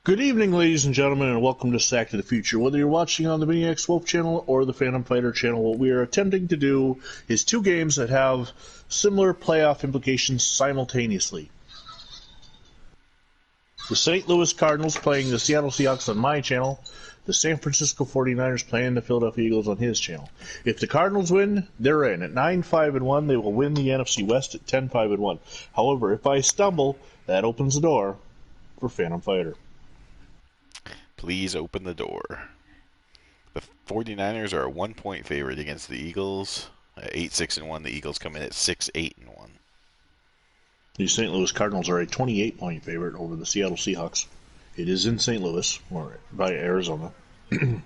Good evening, ladies and gentlemen, and welcome to Sack to the Future. Whether you're watching on the Maniacs Wolf channel or the Phantom Fighter channel, what we are attempting to do is two games that have similar playoff implications simultaneously. The St. Louis Cardinals playing the Seattle Seahawks on my channel, the San Francisco 49ers playing the Philadelphia Eagles on his channel. If the Cardinals win, they're in. At 9-5-1, they will win the NFC West at 10-5-1. However, if I stumble, that opens the door for Phantom Fighter. Please open the door. The 49ers are a 1-point favorite against the Eagles. 8-6-1. The Eagles come in at 6-8-1. The St. Louis Cardinals are a 28-point favorite over the Seattle Seahawks. It is in St. Louis, or by Arizona. And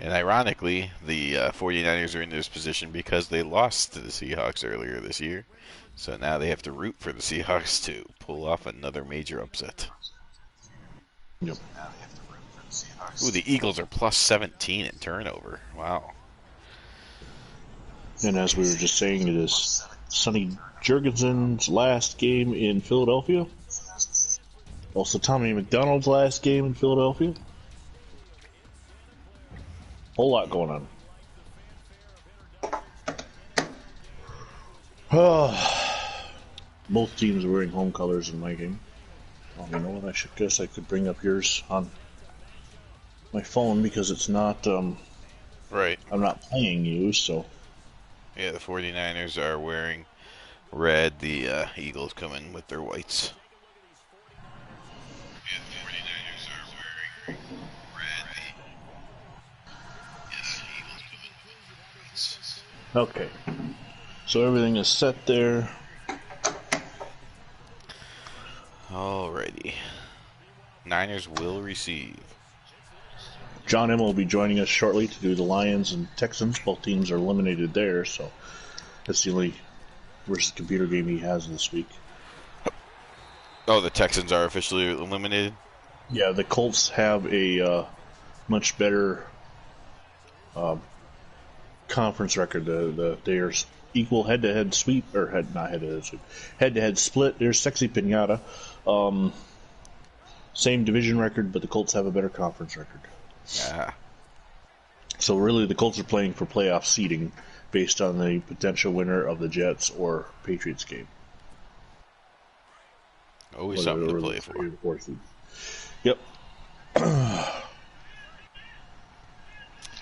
ironically, the 49ers are in this position because they lost to the Seahawks earlier this year. So now they have to root for the Seahawks to pull off another major upset. Yep. Ooh, the Eagles are plus 17 in turnover. Wow. And as we were just saying, it is Sonny Jurgensen's last game in Philadelphia. Also Tommy McDonald's last game in Philadelphia. Whole lot going on. Both teams are wearing home colors in my game. Oh, you know what? I guess I could bring up yours on my phone because it's not. Right. I'm not playing you, so. Yeah, the 49ers are wearing red. The Eagles come in with their whites. Yeah, the 49ers are wearing red. Yeah, the Eagles come in with whites. Okay. So everything is set there. Alrighty. Niners will receive. John Emma will be joining us shortly to do the Lions and Texans. Both teams are eliminated there, so that's the only versus computer game he has this week. Oh, the Texans are officially eliminated? Yeah, the Colts have a much better conference record. They are equal head-to-head sweep, or not head-to-head sweep, head-to-head split. There's Sexy Pinata. Same division record, but the Colts have a better conference record. Ah. So really the Colts are playing for playoff seeding based on the potential winner of the Jets or Patriots game. Always something to play for. Yep.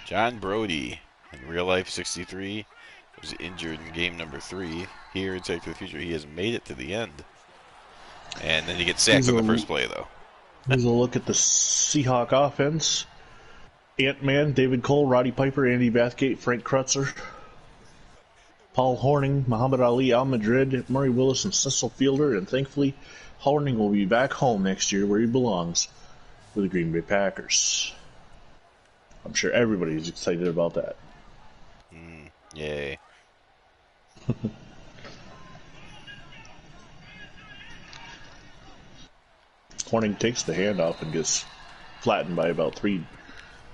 John Brody, in real life 63, was injured in game number 3. Here in Sack to the Future, he has made it to the end. And then he gets sacked on the first play, though. Here's a look at the Seahawk offense. Ant-Man, David Cole, Roddy Piper, Andy Bathgate, Frank Krutzer, Paul Horning, Muhammad Ali, Al Madrid, Murray Willis, and Cecil Fielder. And thankfully, Horning will be back home next year where he belongs with the Green Bay Packers. I'm sure everybody's excited about that. Yay. Horning takes the handoff and gets flattened by about 3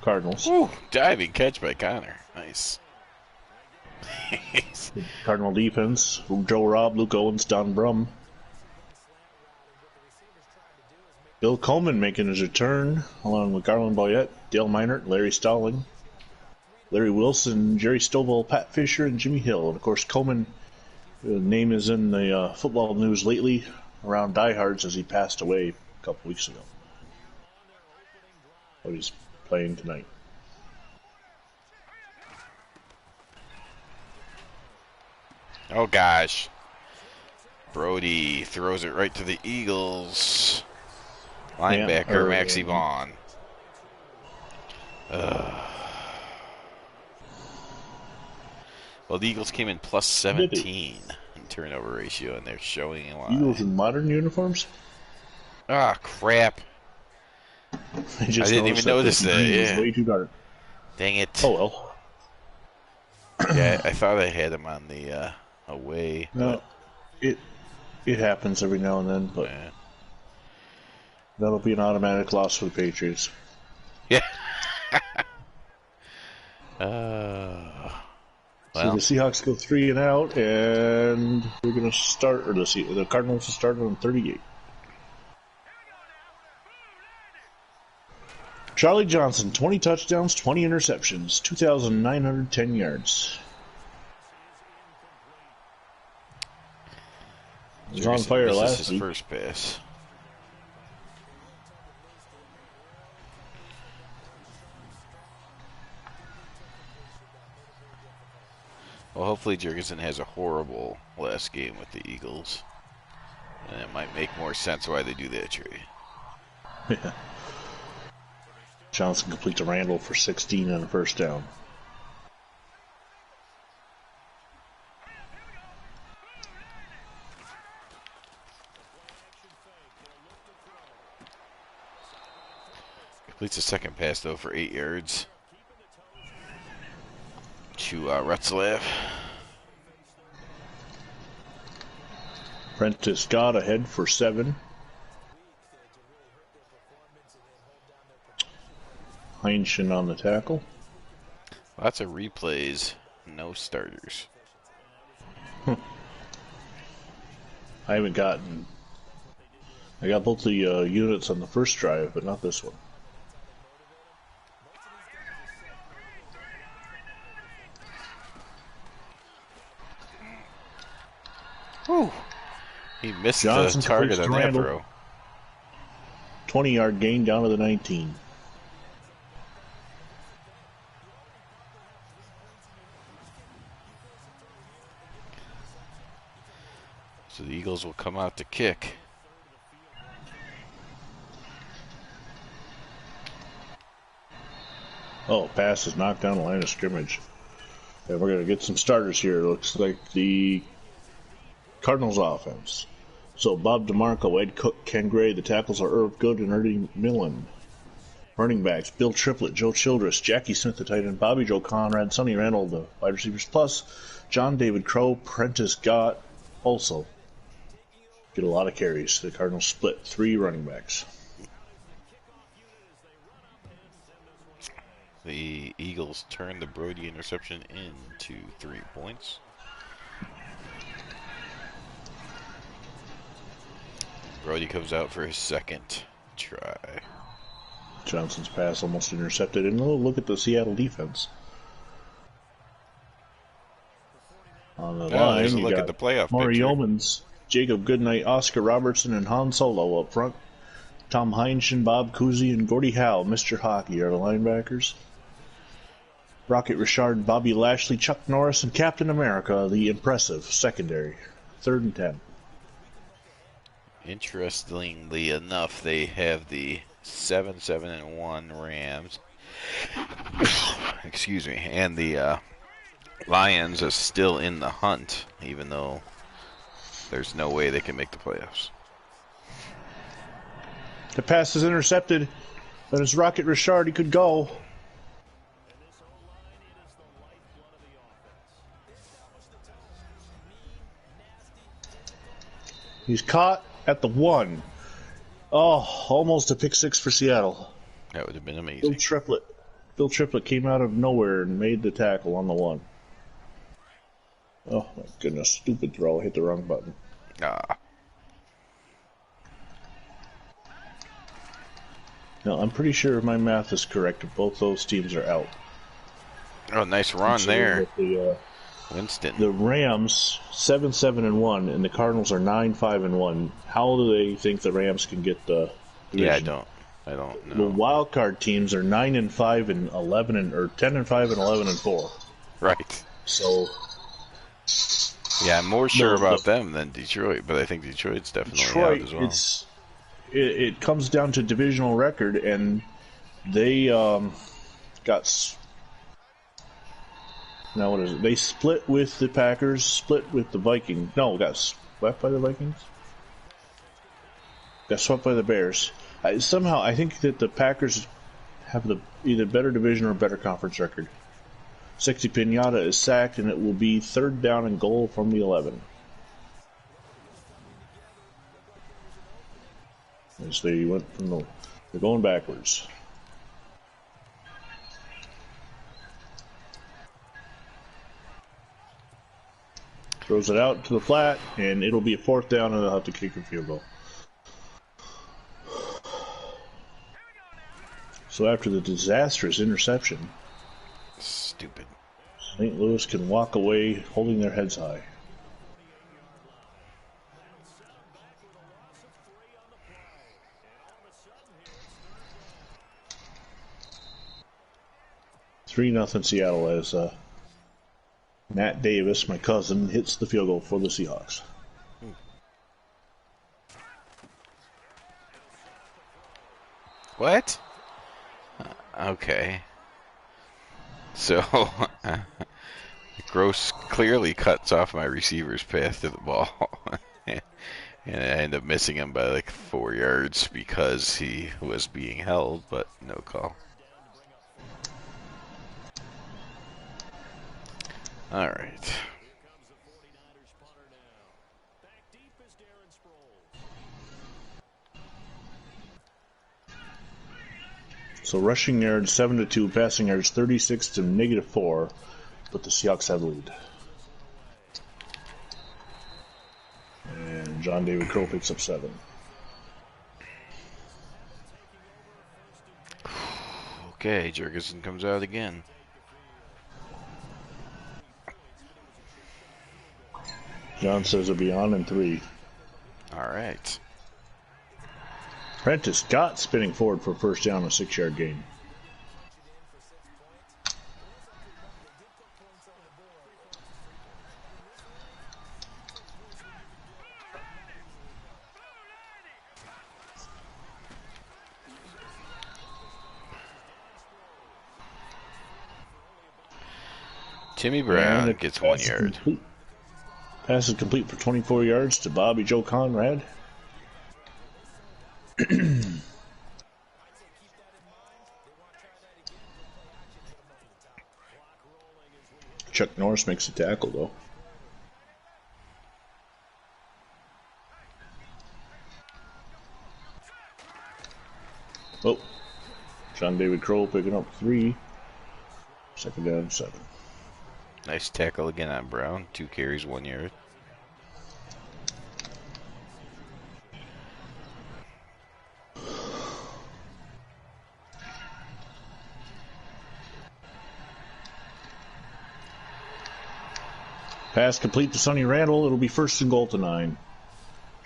Cardinals. Woo, diving catch by Connor. Nice. Cardinal defense, Joe Robb, Luke Owens, Don Brum. Bill Coleman making his return, along with Garland Boyette, Dale Minert, Larry Stowling, Larry Wilson, Jerry Stovall, Pat Fisher, and Jimmy Hill. And of course, Coleman, name is in the football news lately around diehards as he passed away a couple weeks ago. But he's playing tonight. Oh, gosh. Brody throws it right to the Eagles. Linebacker, Maxie Vaughn. Well, the Eagles came in plus 17 in turnover ratio, and they're showing why. Eagles in modern uniforms? Ah, crap. I didn't even notice that. Yeah. Way too dark. Dang it. Oh, well. Yeah, I thought I had him on the away. No, it happens every now and then, but yeah. That'll be an automatic loss for the Patriots. Yeah. So the Seahawks go 3 and out, and we're going to start, or the Cardinals will start on 38. Charlie Johnson, 20 touchdowns, 20 interceptions, 2,910 yards. He was on fire last week. First pass. Well, hopefully Jurgensen has a horrible last game with the Eagles. And it might make more sense why they do that trade. Yeah. Johnson completes a Randall for 16 and a first down. Completes a second pass, though, for 8 yards. To Retzlaff. Prentice Scott ahead for 7. Heinchen on the tackle. Lots of replays, no starters. I got both the units on the first drive, but not this one. Whew. He missed Johnson the target on that throw. 20-yard gain down to the 19. So the Eagles will come out to kick. Oh, pass is knocked down the line of scrimmage. And we're going to get some starters here. It looks like the Cardinals offense. So Bob DeMarco, Ed Cook, Ken Gray. The tackles are Irv Good and Ernie Millen. Running backs, Bill Triplett, Joe Childress, Jackie Smith, the tight end, Bobby Joe Conrad, Sonny Randall, the wide receivers, plus John David Crow, Prentice Gott also get a lot of carries. The Cardinals split 3 running backs. The Eagles turn the Brody interception into 3 points. Brody comes out for his second try. Johnson's pass almost intercepted. And look at the Seattle defense. On the line, you got at the playoff Maury Yeomans, Jacob Goodnight, Oscar Robertson, and Han Solo up front. Tom Heinchen, Bob Cousy, and Gordie Howe, Mr. Hockey, are the linebackers. Rocket Richard, Bobby Lashley, Chuck Norris, and Captain America, the impressive secondary. 3rd and 10. Interestingly enough, they have the 7-7-1 Rams. Excuse me, and the Lions are still in the hunt, even though there's no way they can make the playoffs. The pass is intercepted. That is Rocket Richard. He could go. He's caught at the 1. Oh, almost a pick 6 for Seattle. That would have been amazing. Bill Triplett came out of nowhere and made the tackle on the 1. Oh, my goodness. Stupid throw. I hit the wrong button. Ah. Now, I'm pretty sure if my math is correct, both those teams are out. Oh, nice run there. Winston. The Rams 7-7-1, and the Cardinals are 9-5-1. How do they think the Rams can get the division? Yeah, I don't know. The wild card teams are 9-5-11 or 10-5-11-4. Right. So. Yeah, I'm more sure about them than Detroit, but I think Detroit's definitely out as well. It comes down to divisional record, and they got. Now what is it? They split with the Packers, split with the Vikings. No, got swept by the Vikings. Got swept by the Bears. Somehow, I think that the Packers have the either better division or better conference record. Sexy Pinata is sacked, and it will be 3rd down and goal from the 11. As they went from they're going backwards. Throws it out to the flat, and it'll be a 4th down, and they'll have to kick a field goal. So after the disastrous interception, Stupid. St. Louis can walk away holding their heads high. Three 0 Seattle as Matt Davis, my cousin, hits the field goal for the Seahawks. What? Okay. So, Gross clearly cuts off my receiver's path to the ball. And I end up missing him by like 4 yards because he was being held, but no call. All right. So rushing yards 7-2, passing yards 36 to -4, but the Seahawks have the lead. And John David Crow picks up 7. Okay, Jurgensen comes out again. John says it'll be on in 3. All right. Prentice got spinning forward for a first down, a 6-yard gain. Timmy Brown gets 1 yard. Complete. Pass is complete for 24 yards to Bobby Joe Conrad. Chuck Norris makes a tackle, though. Oh, John David Crow picking up 3. Second down, 7. Nice tackle again on Brown. 2 carries, 1 yard. Pass complete to Sonny Randall. It'll be first and goal to 9.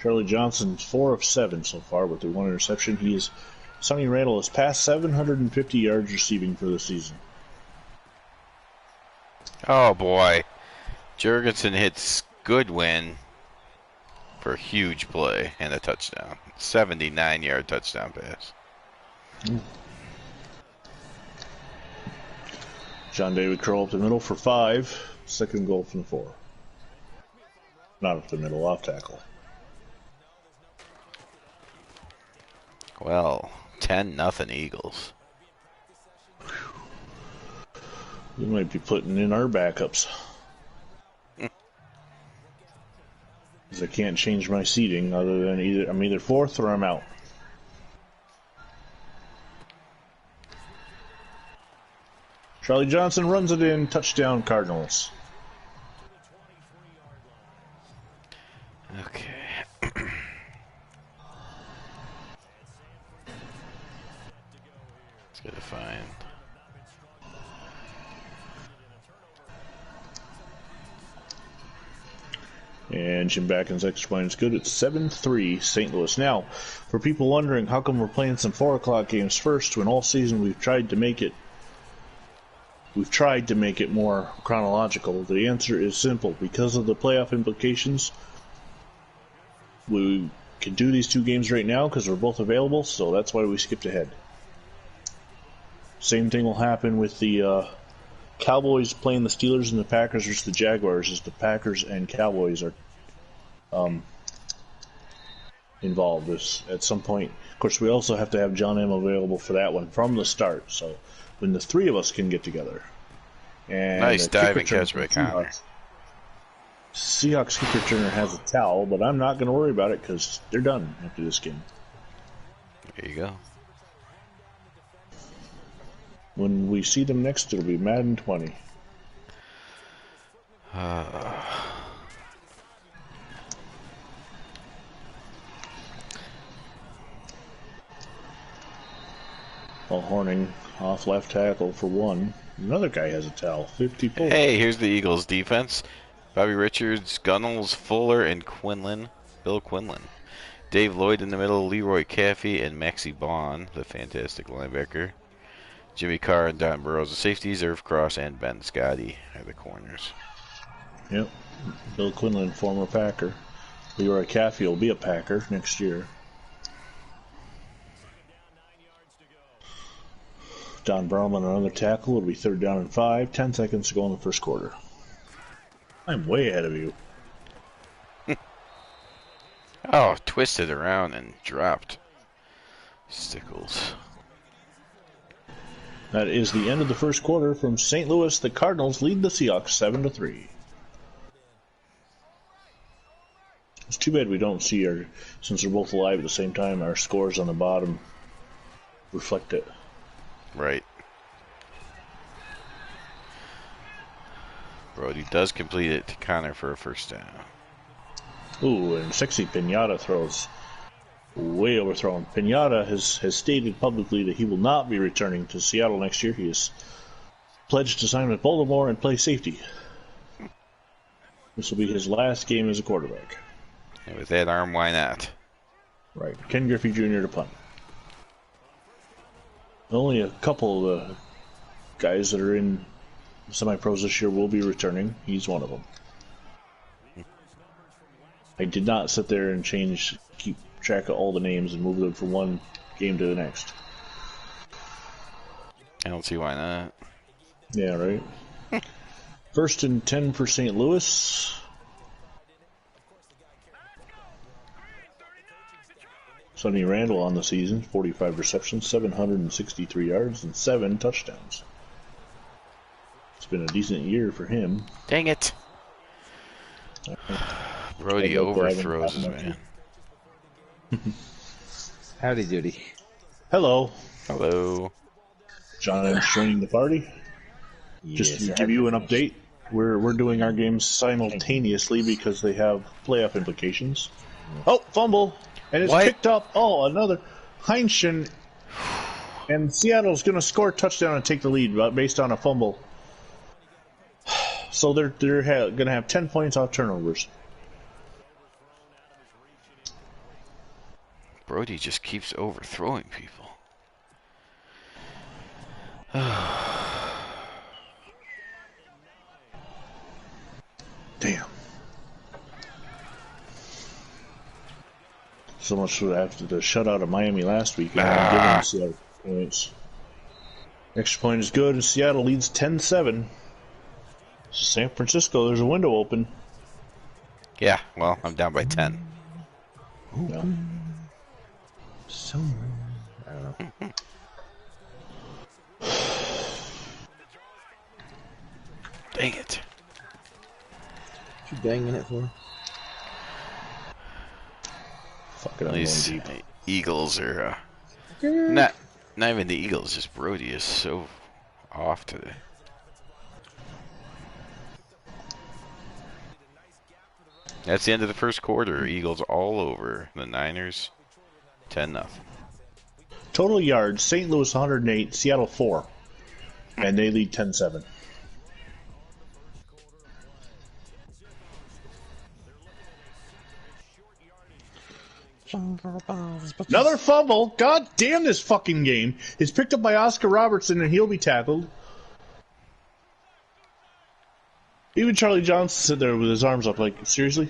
Charlie Johnson's 4 of 7 so far with the 1 interception. Sonny Randall has passed 750 yards receiving for the season. Oh boy. Jurgensen hits Goodwin for a huge play and a touchdown. 79-yard touchdown pass. John David Crow up the middle for 5. Second goal from 4. Not up the middle, off tackle. Well, 10-0 Eagles. We might be putting in our backups. Because I can't change my seating other than I'm either 4th or I'm out. Charlie Johnson runs it in, touchdown Cardinals. Okay. Let's get a find. And Jim Backen's extra point is good. It's 7-3 St. Louis. Now, for people wondering how come we're playing some 4 o'clock games first when all season we've tried to make it more chronological, the answer is simple. Because of the playoff implications, we can do these 2 games right now because we're both available, so that's why we skipped ahead. Same thing will happen with the Cowboys playing the Steelers and the Packers versus the Jaguars, as the Packers and Cowboys are involved at some point. Of course, we also have to have John M. available for that one from the start, so when the 3 of us can get together. And nice diving catch by Connor. Seahawks kick returner has a towel, but I'm not going to worry about it because they're done after this game. There you go. When we see them next, it'll be Madden 20. Paul Horning off left tackle for one. Another guy has a towel. 54. Hey, here's the Eagles defense. Bobby Richards, Gunnels, Fuller, and Quinlan. Bill Quinlan. Dave Lloyd in the middle, Leroy Caffey, and Maxie Bond, the fantastic linebacker. Jimmy Carr and Don Burrows, the safeties. Irv Cross and Ben Scotty are the corners. Yep. Bill Quinlan, former Packer. Leroy Caffey will be a Packer next year. Don Brownman, another tackle. It'll be 3rd down and 5. 10 seconds to go in the first quarter. I'm way ahead of you. Oh, twisted around and dropped. Stickles. That is the end of the first quarter from St. Louis. The Cardinals lead the Seahawks 7-3. It's too bad we don't see our, since they're both alive at the same time, our scores on the bottom reflect it. Right. Brody does complete it to Connor for a first down. Ooh, and Sexy Pinata throws way overthrown. Pinata has stated publicly that he will not be returning to Seattle next year. He has pledged to sign with Baltimore and play safety. This will be his last game as a quarterback. And with that arm, why not? Right. Ken Griffey Jr. to punt. Only a couple of the guys that are in semi-pros this year will be returning. He's one of them. I did not sit there and keep track of all the names and move them from one game to the next. I don't see why not. Yeah, right. 1st and 10 for St. Louis. Sonny Randall on the season, 45 receptions, 763 yards, and 7 touchdowns. It's been a decent year for him. Dang it. Brody overthrows his man. Howdy doody. Hello. Hello. John is joining the party. Just to give you an update, we're doing our games simultaneously because they have playoff implications. Oh, fumble! And it's picked up. Oh, another Heinchen. And Seattle's going to score a touchdown and take the lead based on a fumble. So they're going to have 10 points off turnovers. Brody just keeps overthrowing people. Damn. So much for after the shutout of Miami last week. Giving Seattle points. Extra point is good, and Seattle leads 10-7. San Francisco, there's a window open. Yeah, well, I'm down by 10. Yeah. Somewhere. I don't know. Dang it. What you banging it for? Fuck it, I'm These going deep. Eagles are not even the Eagles, just Brody is so off today. That's the end of the first quarter. Eagles all over the Niners, 10-0. Total yards, St. Louis 108, Seattle 4. And they lead 10-7. Another fumble. God damn this fucking game. It's picked up by Oscar Robertson and he'll be tackled. Even Charlie Johnson sitting there with his arms up like, seriously?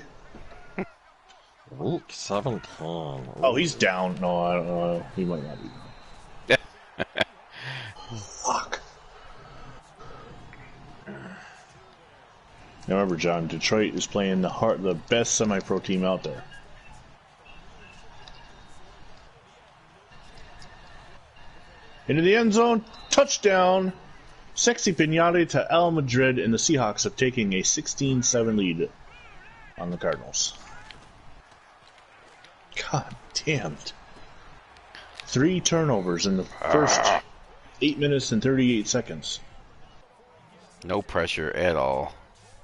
Week 17. Oh, he's down. No, I don't know. He might not be. Fuck. Now remember, John, Detroit is playing the best semi-pro team out there. Into the end zone, touchdown. Sexy Pinata to El Madrid, and the Seahawks are taking a 16-7 lead on the Cardinals. God damn it. 3 turnovers in the first 8 minutes and 38 seconds. No pressure at all.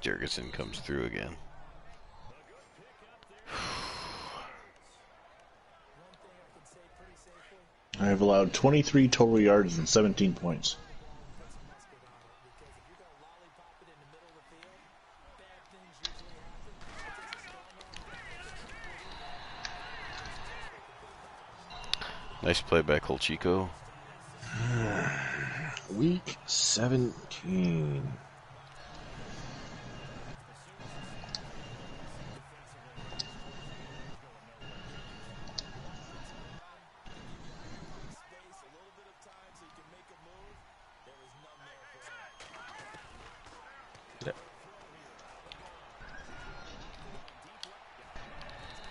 Jurgensen comes through again. I have allowed 23 total yards and 17 points. Nice play by Colchico. Week 17.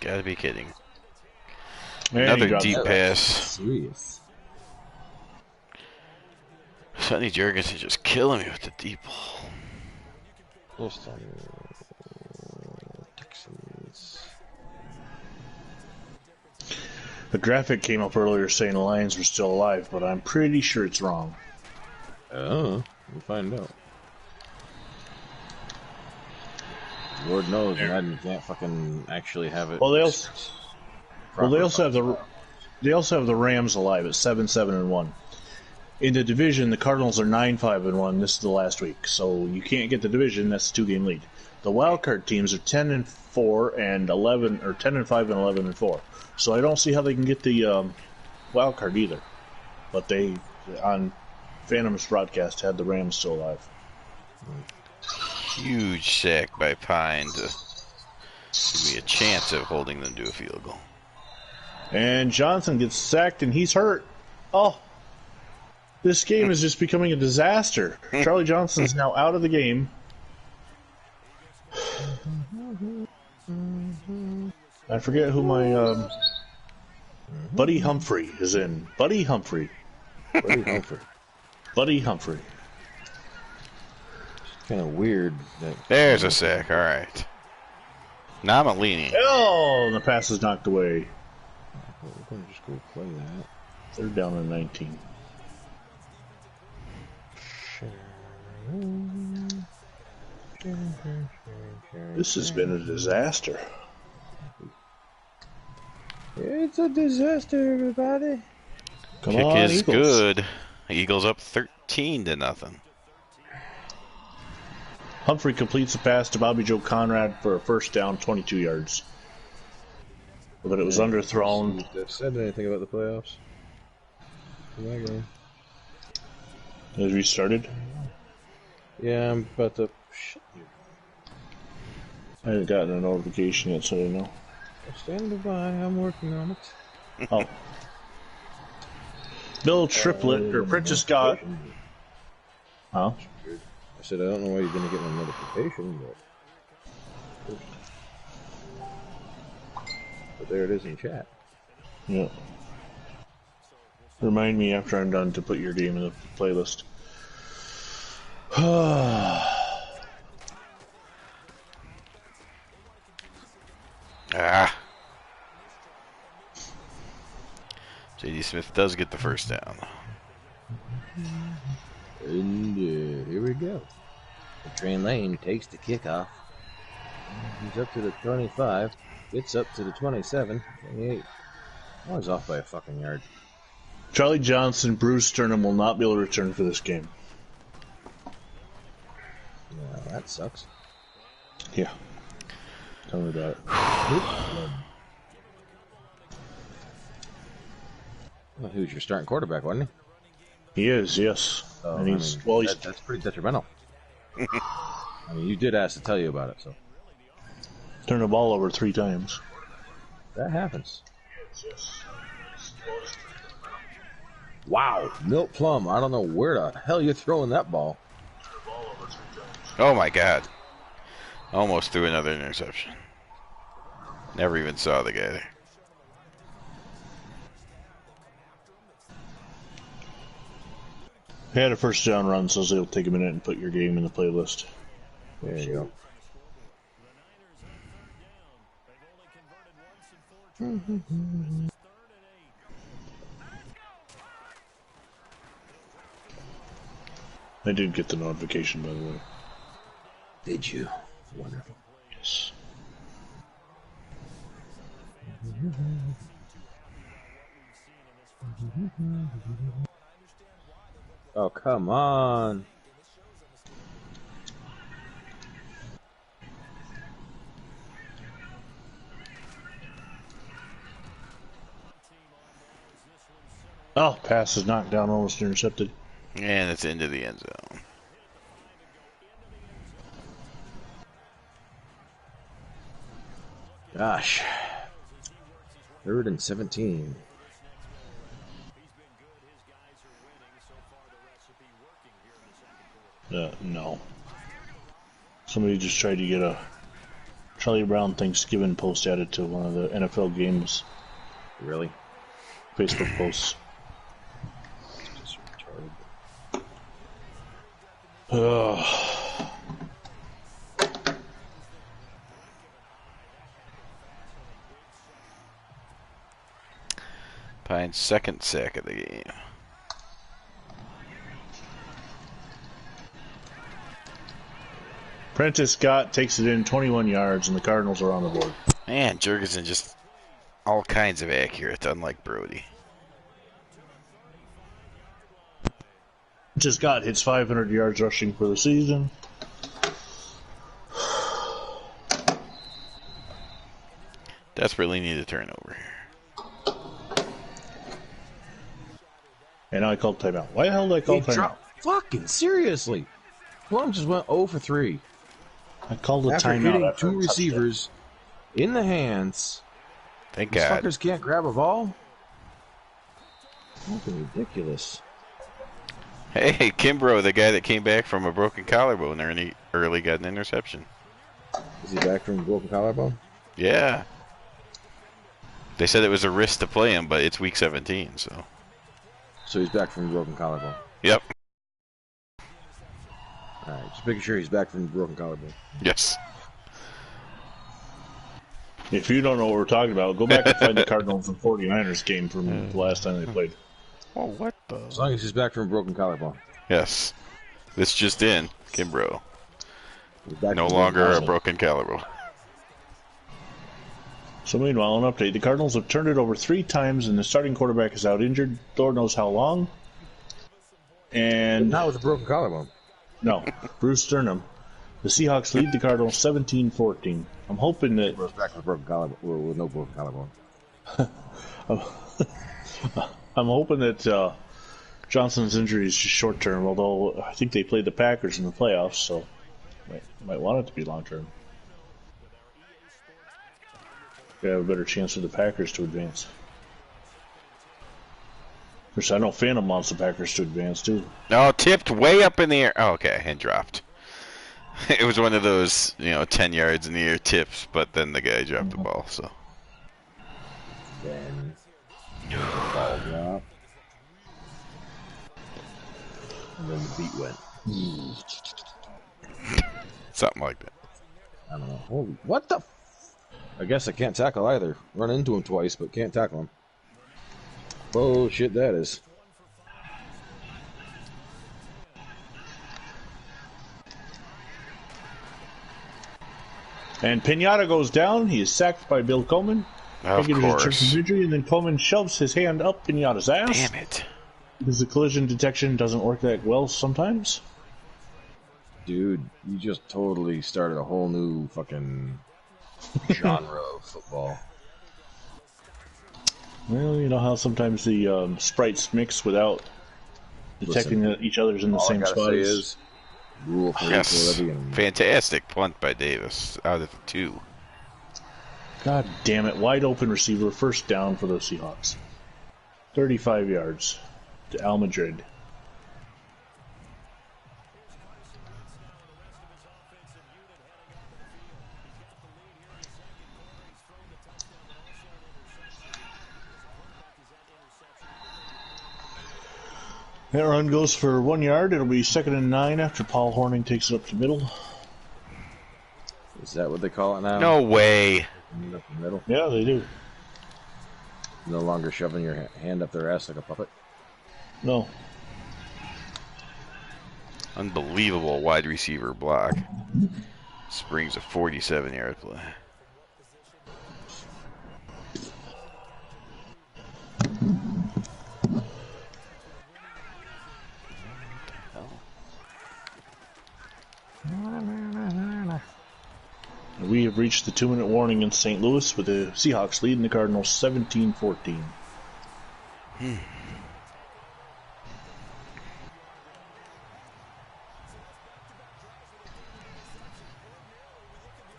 Gotta be kidding. And Another deep That pass. Serious. Sonny Jurgensen just killing me with the deep ball. Boston Texans. The graphic came up earlier saying the Lions were still alive, but I'm pretty sure it's wrong. Oh, we'll find out. Lord knows, Madden can't fucking actually have it. Well, they also have the Rams alive at 7-7-1. In the division, the Cardinals are 9-5-1. This is the last week, so you can't get the division. That's a 2-game lead. The wild card teams are 10-4 and 11, or 10-5 and 11-4. So I don't see how they can get the wild card either. But they, on Phantom's broadcast, had the Rams still alive. Huge sack by Pine to give me a chance of holding them to a field goal. And Johnson gets sacked, and he's hurt. Oh, this game is just becoming a disaster. Charlie Johnson's now out of the game. I forget who my Buddy Humphrey is in. Buddy Humphrey. Buddy Humphrey. It's kind of weird. There's a sack. All right. Now I'm leaning. Oh, and the pass is knocked away. We're going to just go play that. They're down to 19. This has been a disaster. It's a disaster, everybody. Come Kick on, is Eagles. good. Eagles up 13-0. Humphrey completes the pass to Bobby Joe Conrad for a first down, 22 yards. But it was underthrown. Have said anything about the playoffs? Has restarted. Yeah, I'm about to. Shit. I haven't gotten a notification yet, so I don't know. Stand by. I'm working on it. Oh. Bill Triplett, or Prentice Scott. Huh? I said I don't know why you didn't get my notification, but there it is in chat. Yeah. Remind me after I'm done to put your game in the playlist. J.D. Smith does get the first down. And here we go. The train lane takes the kickoff. He's up to the 25. Gets up to the 27. 28. I was off by a fucking yard. Charlie Johnson, Bruce Sternum will not be able to return for this game. Yeah, that sucks. Yeah. Tell me about it. Well, he was your starting quarterback, wasn't he? He is, yes. So, And he's, that's pretty detrimental. I mean, you did ask to tell you about it, so. turned the ball over 3 times. That happens. Wow, Milt Plum, I don't know where the hell you're throwing that ball. Oh my God. Almost threw another interception. Never even saw the guy there. He had a first down run, so it'll take a minute and put your game in the playlist. There you go. I did get the notification, by the way. Did you? Wonderful. Yes. Oh, come on. Oh, pass is knocked down, almost intercepted. And it's into the end zone. Gosh. 3rd and 17. No. Somebody just tried to get a Charlie Brown Thanksgiving post added to one of the NFL games. Really? Facebook posts. Just retarded. Pine's second sack of the game. Prentice Scott takes it in 21 yards, and the Cardinals are on the board. Man, Jurgensen just all kinds of accurate, unlike Brody. Just Scott hits 500 yards rushing for the season. Desperately need a turnover here. And now I called timeout. Why the hell did I call timeout? Fucking seriously. Plum just went 0 for 3. I called a After timeout hitting after 2 receivers in the hands. Thank These God. fuckers can't grab a ball? Fucking ridiculous. Hey, Kimbrough, the guy that came back from a broken collarbone early got an interception. Is he back from broken collarbone? Yeah. They said it was a risk to play him, but it's week 17, so. So he's back from broken collarbone. Yep. Alright, just making sure he's back from broken collarbone. Yes. If you don't know what we're talking about, go back and find the Cardinals and 49ers game from the last time they played. Oh, what the? As long as he's back from broken collarbone. Yes. This just in, Kimbrough. He's back No from longer a collarbone. broken collarbone. So meanwhile, an update. The Cardinals have turned it over 3 times, and the starting quarterback is out injured. Lord knows how long. And Not with a broken collarbone. no, Bruce Sternum. The Seahawks lead the Cardinals 17-14. I'm hoping that Bruce back with broken collarbone, or with no broken collarbone. I'm hoping that Johnson's injury is just short term. Although I think they played the Packers in the playoffs, so might want it to be long term. They have a better chance for the Packers to advance. Of course, I know Phantom wants the Packers to advance too. No, tipped way up in the air. Oh, okay, and dropped. It was one of those, 10 yards in the air tips, but then the guy dropped the ball, so. Then ball drop. And then the beat went. Something like that. I don't know. Holy, what the? I guess I can't tackle either. Run into him twice, but can't tackle him. Bullshit that is. And Pinata goes down. He is sacked by Bill Coleman. Of course. Injury, and then Coleman shoves his hand up Pinata's ass. Damn it. Because the collision detection doesn't work that well sometimes. Dude, you just totally started a whole new fucking genre of football. Well, you know how sometimes the sprites mix without detecting that each other's in the All same I gotta spot. say is rule for Yes. equality and Fantastic punt by Davis out of the 2. God damn it. Wide open receiver. First down for the Seahawks. 35 yards to Al Madrid. That run goes for 1 yard. It'll be 2nd and 9 after Paul Horning takes it up to middle. is that what they call it now? No way. Up the middle. Yeah, they do. No longer shoving your hand up their ass like a puppet. No. Unbelievable wide receiver block. Springs a 47-yard play. We've reached the 2-minute warning in St. Louis with the Seahawks leading the Cardinals 17-14.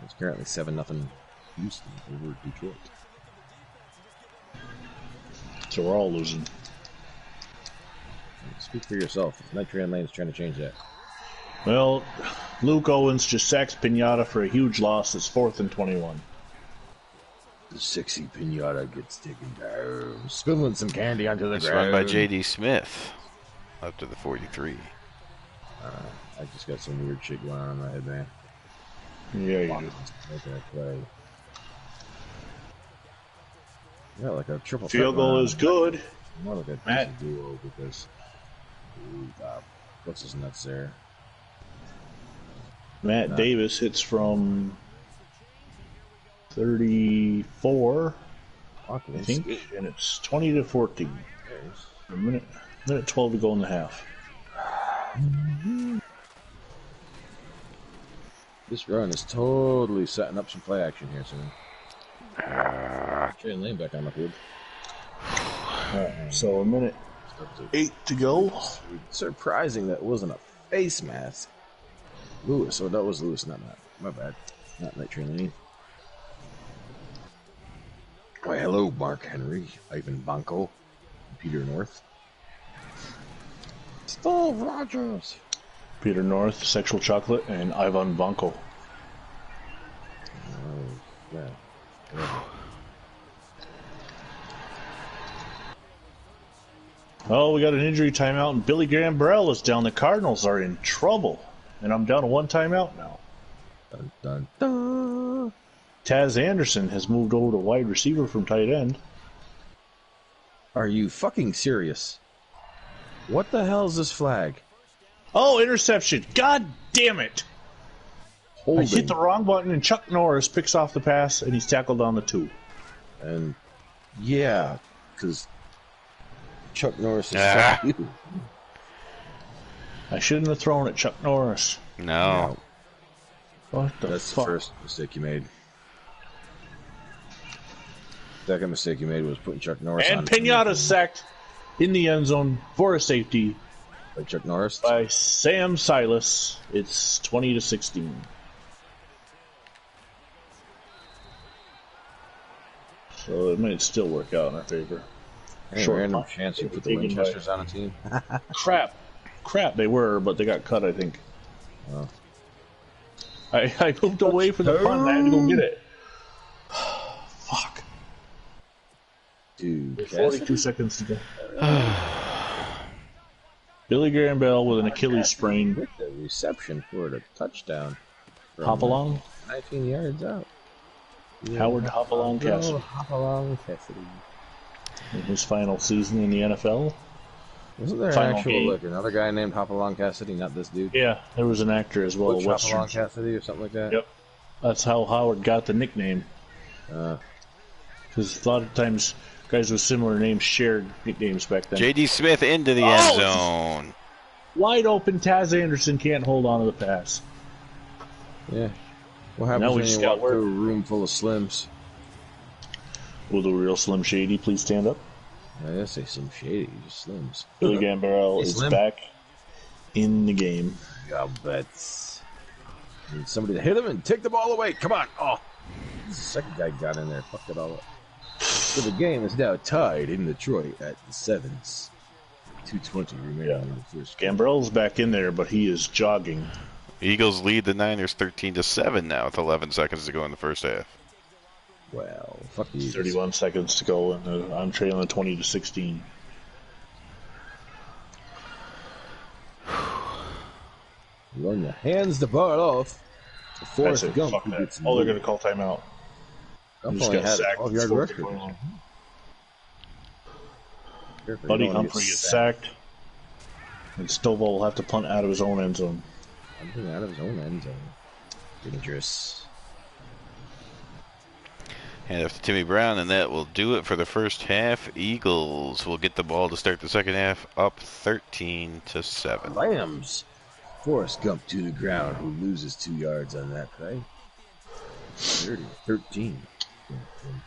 It's currently 7-0 Houston over Detroit. So we're all losing. Speak for yourself. Night Train Lane's trying to change that. Well, Luke Owens just sacks Pinata for a huge loss. It's 4th and 21. The sexy Pinata gets taken down. Spilling some candy onto the It's ground. run by J.D. Smith up to the 43. I just got some weird shit going on in my head, man. Yeah, you do. Making a play. Yeah, like a triple Field goal is good. More like a Matt. duo because what's his nuts there? Matt Davis hits from 34, I think, and it's 20-14. A minute 12 to go in the half. This run is totally setting up some play action here soon. Train Lane back on the field. So a minute 8 to go. Surprising that wasn't a face mask. Lewis, that was Lewis, not Matt. My bad. Not Night Train Lane. Why, hello, Mark Henry, Ivan Banco, Peter North. Steve Rogers. Peter North, Sexual Chocolate, and Ivan Banco. Yeah. Oh, we got an injury timeout, and Billy Graham Burrell is down. The Cardinals are in trouble, and I'm down to 1 timeout now. Dun, dun, dun. Taz Anderson has moved over to wide receiver from tight end. Are you fucking serious? What the hell is this flag? Oh, interception. God damn it. Holding. I hit the wrong button, and Chuck Norris picks off the pass, and he's tackled on the 2. And, yeah, because Chuck Norris is fuck you. I shouldn't have thrown at Chuck Norris. No. What the That's fuck? the first mistake you made. Second mistake you made was putting Chuck Norris on. And Pinata sacked in the end zone for a safety by Chuck Norris. by Sam Silas. It's 20-16. So it might still work out in our favor. Any random chance you put the Winchesters on a team? Crap, they were, but they got cut, I think. Oh. I moved away from the punt and I had to go get it. Fuck. Dude, 42 seconds to go. Billy Graham Bell with an Achilles sprain. With the reception for the touchdown. Hopalong? 19 yards out. Howard Hopalong Cassidy. Hopalong Cassidy. In his final season in the NFL. Wasn't there Final actual game. like another guy named Hopalong Cassidy, not this dude? Yeah, there was an actor as well. Butch Hopalong Cassidy or something like that? Yep. That's how Howard got the nickname. Because a lot of times guys with similar names shared nicknames back then. J.D. Smith into the end zone. Wide open, Taz Anderson can't hold on to the pass. Yeah. What Now happens we when just you got walk through a room full of Slims? Will the real Slim Shady please stand up? I didn't say Slim Shady, just Slims. Billy Gambarell is Slim. back in the game. Yeah, bets. Need somebody to hit him and take the ball away. Come on. Oh. The second guy got in there, fucked it all up. So the game is now tied in Detroit at the 7s. 2:20 remaining in the first. Gambarell's back in there, but he is jogging. Eagles lead the Niners 13-7 now with 11 seconds to go in the first half. Well, fuck you. 31 seconds to go, and I'm trailing 20-16. Run your hands the ball off. That's it. Fuck that. Oh, they're going to call timeout. Gump Just only got had a sacked. 12-yard record. Buddy Humphrey gets sacked, and Stovall will have to punt out of his own end zone. Punting out of his own end zone. Dangerous. Hand off to Timmy Brown, and that will do it for the first half. Eagles will get the ball to start the second half, up 13-7. Lambs. Forrest Gump to the ground, who loses 2 yards on that play. 30-13.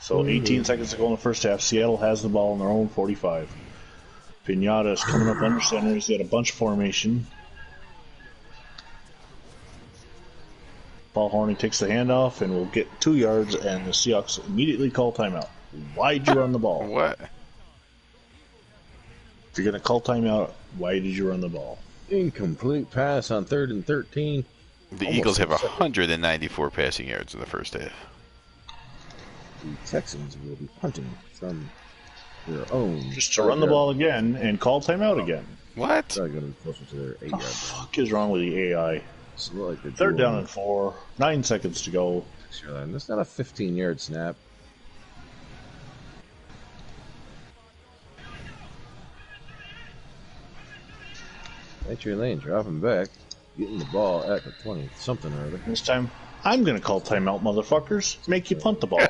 So 18 seconds to go in the first half. Seattle has the ball in their own 45. Pinata is coming up under center. He's got a bunch formation. Paul Hornung takes the handoff and will get 2 yards, and the Seahawks immediately call timeout. Why'd you run the ball? What? If you're going to call timeout, why did you run the ball? Incomplete pass on 3rd and 13. The Eagles have 194 passing yards in the first half. The Texans will be punting from their own. Just to run the ball again and call timeout again. What? Probably going to be closer to their 8 yard. Fuck is wrong with the AI? It's like 3rd down and 4. 9 seconds to go. That's not a 15-yard snap. Entry lane, dropping back, getting the ball at the 20-something or other. This time, I'm going to call timeout, motherfuckers. Make you punt the ball.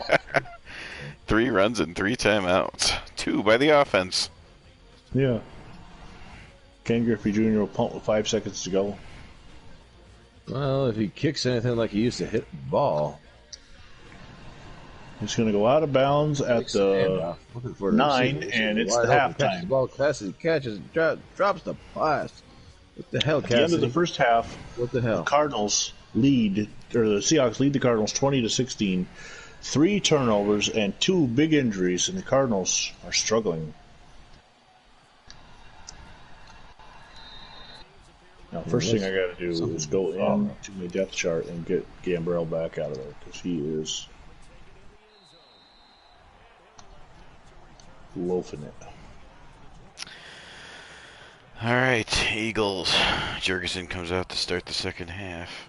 3 runs and 3 timeouts. 2 by the offense. Yeah. Ken Griffey Jr. will punt with 5 seconds to go. Well, if he kicks anything like he used to hit the ball. He's going to go out of bounds at the 9, and it's the halftime. The ball passes, catches, drops the pass. What the hell, At the end of the first half, what the hell? The Cardinals lead, or the Seahawks lead the Cardinals 20-16. 3 turnovers and 2 big injuries, and the Cardinals are struggling. Now, first thing I got to do is go into my depth chart and get Gambrell back out of there, because he is loafing it. All right, Eagles. Jurgensen comes out to start the second half.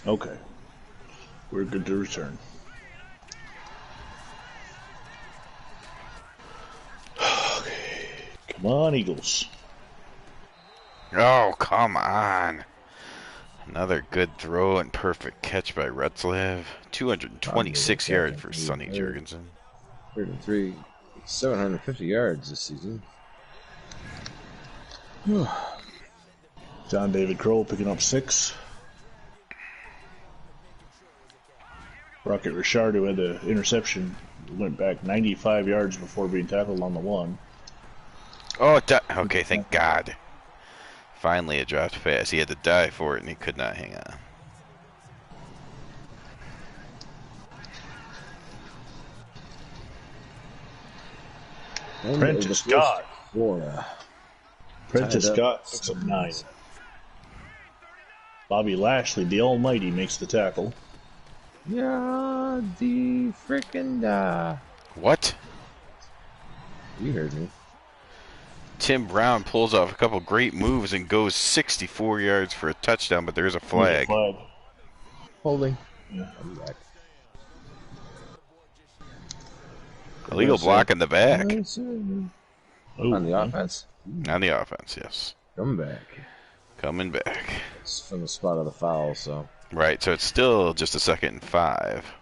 Okay. We're good to return. Okay. Come on, Eagles. Oh, come on. Another good throw and perfect catch by Retzlaff. 226 yards for Sonny Jurgensen. 33, 750 yards this season. John David Crow picking up 6. Rocket Richard, who had the interception, went back 95 yards before being tackled on the 1. Oh, okay, thank God. Finally, it dropped fast. He had to die for it, and he could not hang on. Prentice Scott. Prentice Scott picks up 9. Bobby Lashley, the Almighty, makes the tackle. Yeah, the frickin' What? You heard me. Tim Brown pulls off a couple great moves and goes 64 yards for a touchdown, but there's a flag. Holding. Yeah. I'll be back. Illegal block in the back. Ooh. On the offense? On the offense, yes. Come back. Coming back. It's from the spot of the foul, so. Right, so it's still just a 2nd and 5.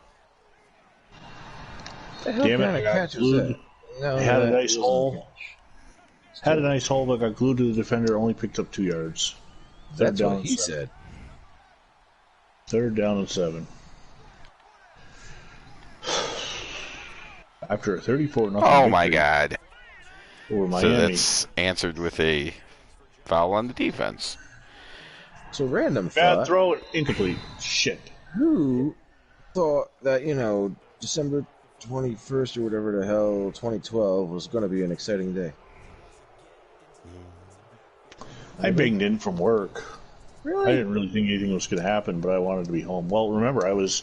Damn it, I got glued. No, had a nice hole. Had a nice hole, but got glued to the defender, only picked up 2 yards. That's what he said. 3rd down and 7. After a 34-0 Oh my God. over Miami. So that's answered with a foul on the defense. So random Bad thought. throw, incomplete. Shit. Who thought that, December 21st or whatever the hell, 2012 was going to be an exciting day? I banged in from work. Really? I didn't really think anything was going to happen, but I wanted to be home. Well, remember, I was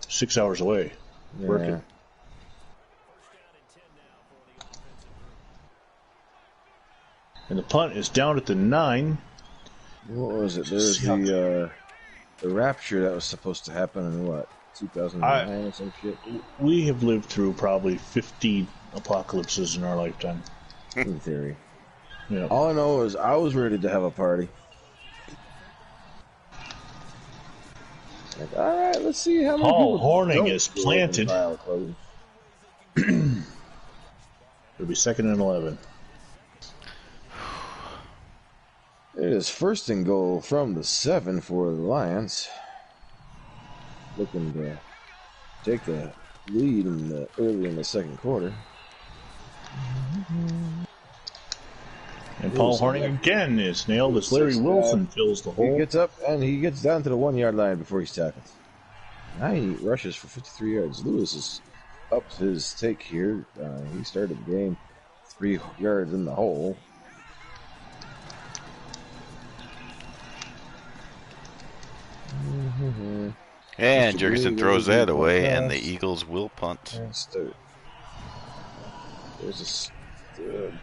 6 hours away working. And the punt is down at the 9. What was it? There was the rapture that was supposed to happen in what, 2009 or some shit? We have lived through probably 50 apocalypses in our lifetime. In theory. Yeah. All I know is I was ready to have a party. Like, all right, let's see how many Paul people Hornung don't is go planted. and file closing. It'll be 2nd and 11. It is 1st and goal from the 7 for the Lions. Looking to take the lead early in the 2nd quarter. And Paul Horning again is nailed as Larry Wilson fills the hole. He gets up and he gets down to the 1-yard line before he's tackled. 9 rushes for 53 yards. Lewis has upped his take here. He started the game 3 yards in the hole. And Jurgensen throws that away, and the Eagles will punt. There's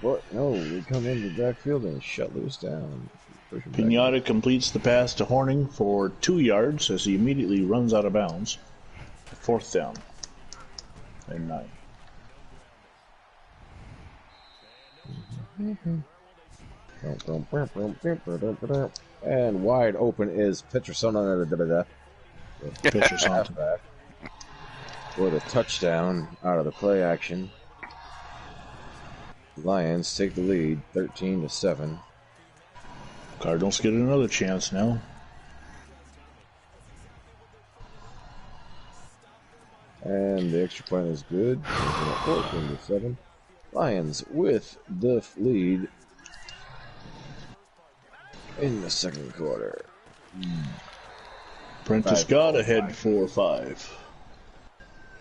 but no, we come into the backfield and shut Lewis down. Pinata completes the pass to Horning for 2 yards as he immediately runs out of bounds. 4th down and 9. And wide open is Petrosona halfback for the touchdown out of the play action. Lions take the lead 13-7. Cardinals get another chance now. And the extra point is good. 14-7. Lions with the lead in the 2nd quarter. Prentice Scott ahead 4-5.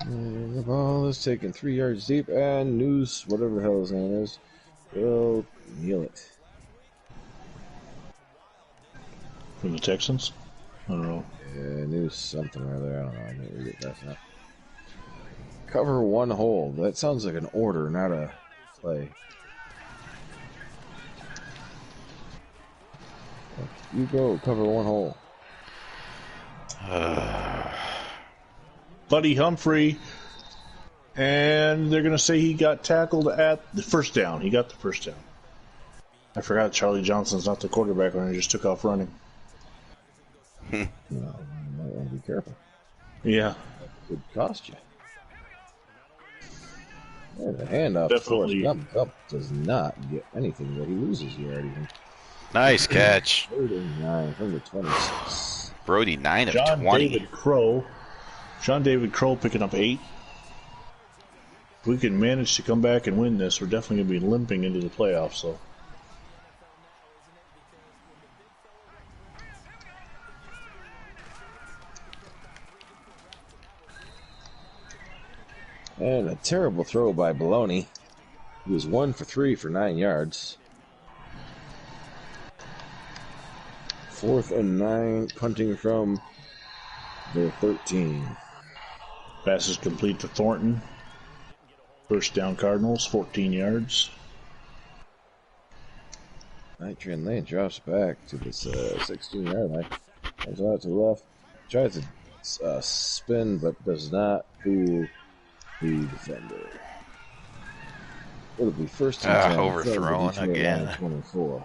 The ball is taken 3 yards deep, and News, whatever the hell his name is, will kneel it. From the Texans? I don't know. Yeah, News something or other. I don't know. I didn't read it fast enough. Cover 1 hole. That sounds like an order, not a play. You go, cover 1 hole. Buddy Humphrey, and they're going to say he got tackled at the 1st down. He got the 1st down. I forgot Charlie Johnson's not the quarterback when he just took off running. No, you might want to be careful. Yeah. It could cost you. Yeah, the handoff Definitely. Cup does not get anything, but he loses yard even. Nice catch. 39 from the 26. Brody, 9 of John 20. David Crow picking up 8. If we can manage to come back and win this, we're definitely going to be limping into the playoffs. So. And a terrible throw by Baloney. He was 1 for 3 for 9 yards. 4th and 9, punting from the 13. Pass is complete to Thornton. 1st down Cardinals, 14 yards. Night Lane drops back to this 16-yard line. Comes out to the left. Tries to spin, but does not fool the defender. It'll be 1st and 10. Overthrown again. 24.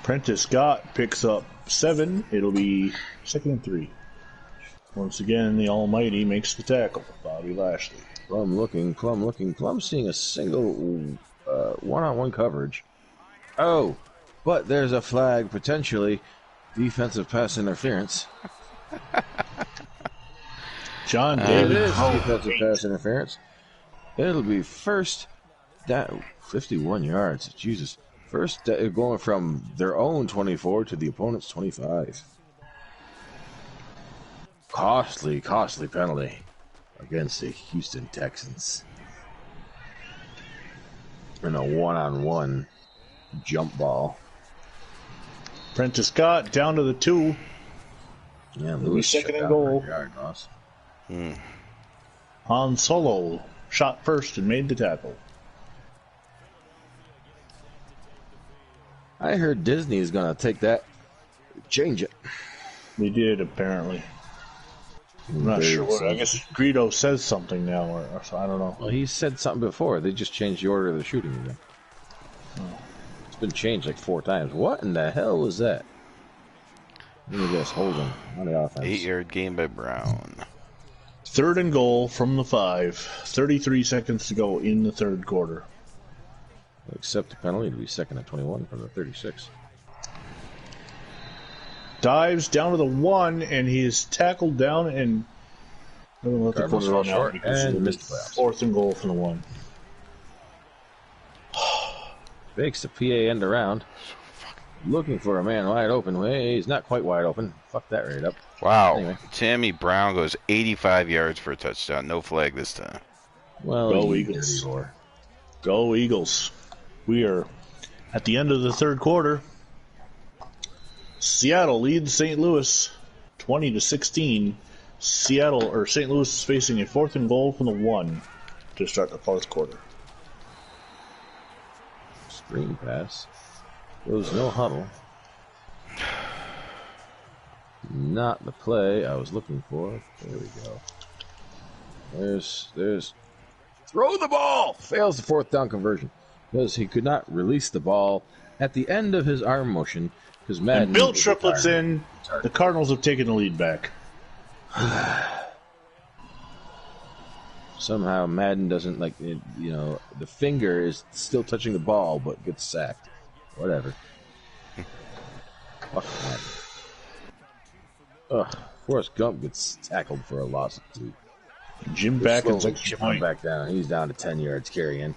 Prentice Scott picks up 7. It'll be 2nd and 3. Once again, the Almighty makes the tackle. Bobby Lashley. Plum looking. Plum seeing a single one-on-one coverage. Oh, but there's a flag, potentially defensive pass interference. John It David is Crow. defensive pass interference. It'll be 1st down, 51 yards. Jesus. First, going from their own 24 to the opponent's 25. Costly penalty against the Houston Texans. And a one-on-one jump ball. Prentice Scott down to the 2. Yeah, It'll be Lewis 2nd and shut goal. down for a yard loss. Han Solo shot first and made the tackle. I heard Disney is going to take that, change it. They did, apparently. I'm not sure what. I guess Greedo says something now, or I don't know. Well, he said something before. They just changed the order of the shooting again. Oh. It's been changed like 4 times. What in the hell was that? Let me guess, holding on the offense. 8-yard gain by Brown. 3rd and goal from the 5. 33 seconds to go in the 3rd quarter. Accept a penalty to be 2nd and 21 from the 36. Dives down to the 1, and he is tackled down and let the quarter run out because and it missed was playoffs. 4th and goal from the 1. Fakes the PA end around. Looking for a man wide open. Hey, he's not quite wide open. Fuck that right up. Wow. Anyway. Tammy Brown goes 85 yards for a touchdown. No flag this time. Well, Go Eagles. Go Eagles. We are at the end of the 3rd quarter. Seattle leads St. Louis 20-16. St. Louis is facing a 4th and goal from the 1 to start the 4th quarter. Screen pass. Goes no huddle. Not the play I was looking for. There we go. There's throw the ball! Fails the 4th down conversion. Because he could not release the ball at the end of his arm motion. Because Madden. And Bill Triplets in. The Cardinals have taken the lead back. Somehow Madden doesn't like it, the finger is still touching the ball but gets sacked. Whatever. Fuck Madden. Ugh. Forrest Gump gets tackled for a loss of 2. Jim Backens extra Chipping point. back down. He's down to 10 yards carrying.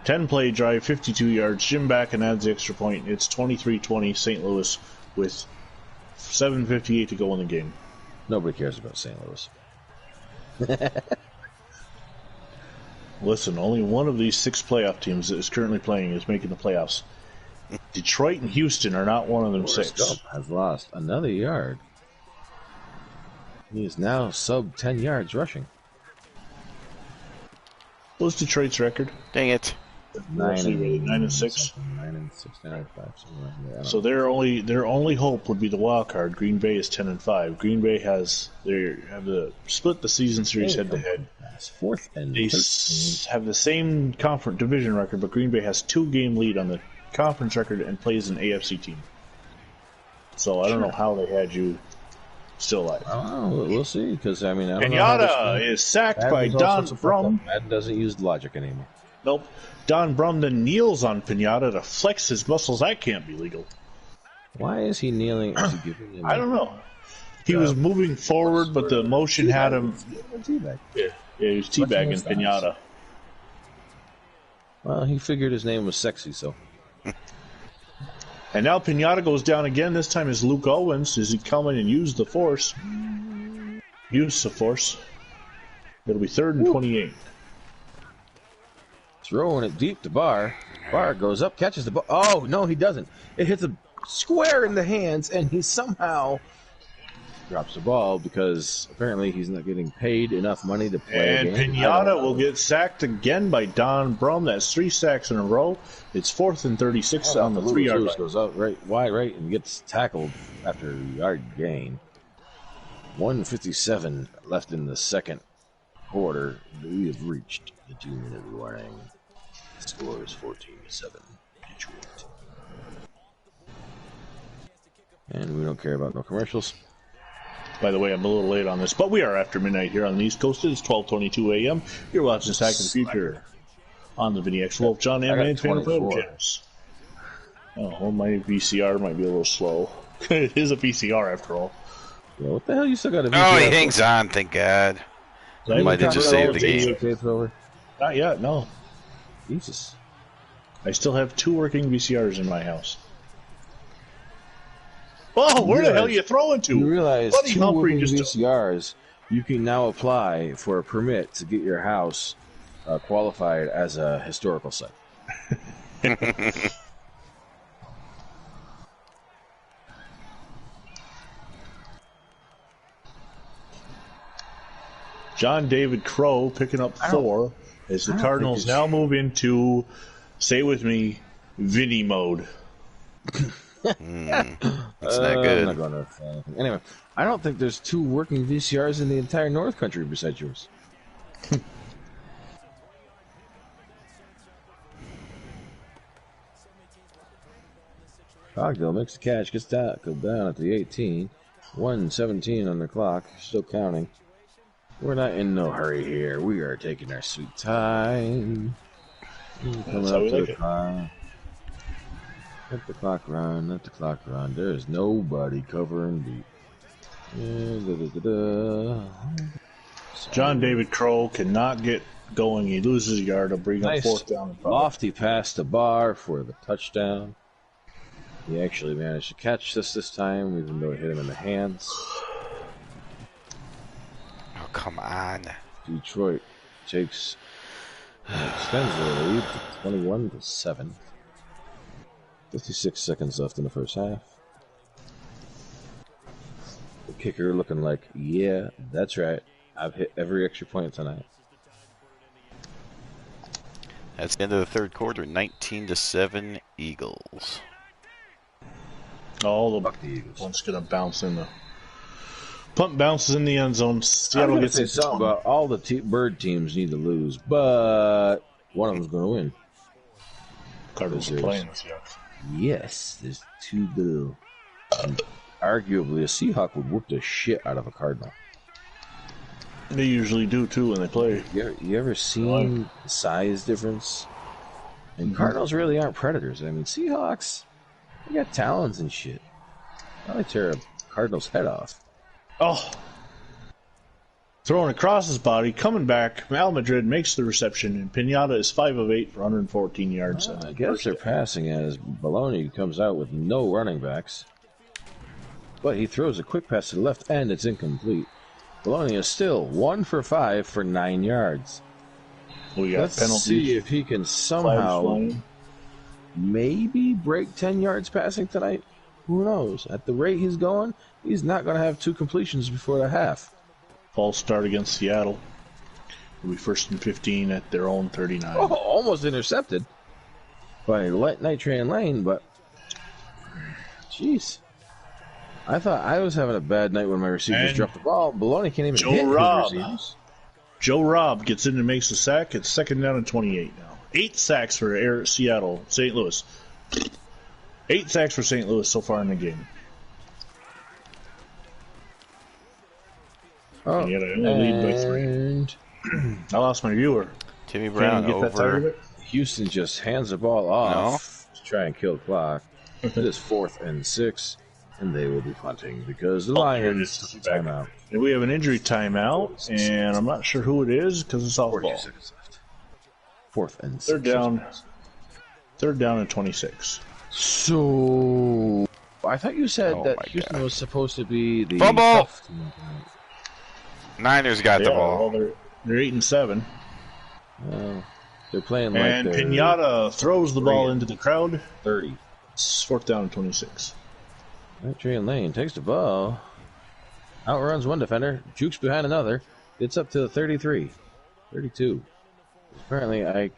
10-play drive, 52 yards. Jim Backen adds the extra point. It's 23-20 St. Louis with 7:58 to go in the game. Nobody cares about St. Louis. Listen, only one of these 6 playoff teams that is currently playing is making the playoffs. Detroit and Houston are not one of them Forrest 6. Gump has lost another yard. He is now sub 10 yards rushing. What's Detroit's record? Dang it. 9-6. 9 and 6, 9 and 5, something like that. So their only hope would be the wild card. Green Bay is 10-5. Green Bay split the season series head to head. 4th and They 13. have the same conference division record, but Green Bay has 2-game lead on the conference record and plays an AFC team. So I don't know how they had you still alive. We'll see, because I don't know how Pinata is sacked by Don Brum. Madden doesn't use logic anymore. Nope. Don Brum then kneels on Pinata to flex his muscles. That can't be legal. Why is he kneeling? Is he giving him I don't know. He was moving forward, but the motion had him. Teabag. Yeah, he was teabagging What's his Pinata. Well, he figured his name was sexy, so. And now Pinata goes down again. This time is Luke Owens. Does he come in and use the force? Use the force. It'll be 3rd and 28. Throwing it deep to Barr. Barr goes up, catches the ball. Oh, no, he doesn't. It hits a square in the hands, and he somehow drops the ball because apparently he's not getting paid enough money to play. And Pinata will get sacked again by Don Brum. That's 3 sacks in a row. It's 4th and 36 on the 3-yard line. Goes out wide right and gets tackled after a yard gain. 1:57 left in the 2nd quarter. We have reached the 2-minute warning. The score is 14-7. Detroit. And we don't care about no commercials. By the way, I'm a little late on this, but we are after midnight here on the East Coast. It's 12:22 a.m. You're watching Stack of the Future on the Vinny X Wolf, John, and Man Fan channels. Oh, well, my VCR might be a little slow. It is a VCR after all. Yeah, what the hell you still got a Oh, he hangs on, thank God. I Might have just saved the game. Not yet, no. Jesus. I still have 2 working VCRs in my house. Oh, where the hell are you throwing to? You realize Buddy 2 Humphrey working just VCRs, you can now apply for a permit to get your house qualified as a historical site. John David Crow picking up 4 as the Cardinals now move into, say it with me, Vinny mode. That's not good. I'm not going to say anything. Anyway, I don't think there's 2 working VCRs in the entire North Country besides yours. Cogdill makes the catch, gets down at the 18. 1:17 on the clock, still counting. We're not in no hurry here. We are taking our sweet time. Coming up to the clock. Let the clock run. Let the clock run. There's nobody covering beat. John David Crow cannot get going. He loses a yard to bring up fourth down. Lofty pass to Barr for the touchdown. He actually managed to catch this time, even though it hit him in the hands. Oh, come on. Detroit takes extends their lead to 21-7. 56 seconds left in the first half. The kicker looking like, yeah, that's right. I've hit every extra point tonight. That's the end of the third quarter. 19-7 Eagles. All the Eagles. One's gonna bounce in the punt bounces in the end zone. Seattle gets it. Something about all the bird teams need to lose, but one of them's going to win. Cardinals are playing this year. Yes, there's two little. And arguably, a Seahawk would whoop the shit out of a Cardinal. They usually do too when they play. You ever seen the size difference? And Cardinals really aren't predators. I mean, Seahawks, they got talons and shit. I like tear a Cardinal's head off. Oh. Throwing across his body, coming back. Al Madrid makes the reception, and Pinata is 5 of 8 for 114 yards. I guess they're passing as Baloney comes out with no running backs. But he throws a quick pass to the left end. It's incomplete. Baloney is still 1 for 5 for 9 yards. We got Let's penalties. see if he can somehow maybe break 10 yards passing tonight. Who knows? At the rate he's going, he's not going to have 2 completions before the half. False start against Seattle. It'll be 1st and 15 at their own 39. Oh, almost intercepted by Night Train Lane, but jeez. I thought I was having a bad night when my receivers dropped the ball. Baloney can't even hit his receivers. Joe Robb gets in and makes a sack. It's 2nd down and 28 now. 8 sacks for Seattle, St. Louis. 8 sacks for St. Louis so far in the game. Oh, and yet I only lead by 3. I lost my viewer. Timmy Brown over. Houston just hands the ball off to try and kill the clock. It is 4th and 6, and they will be punting because the Lions took a timeout. And we have an injury timeout, and I'm not sure who it is because it's off ball. 4th and 6. 3rd down and 26. So I thought you said that Houston was supposed to be the fumble. Niners got the ball. Well, they're 8 and 7. They're playing like and Pinata throws the ball into the crowd. 30. It's 4th down and 26. Train Lane takes the ball. Outruns one defender. Jukes behind another. Gets up to the 33. 32. Apparently, I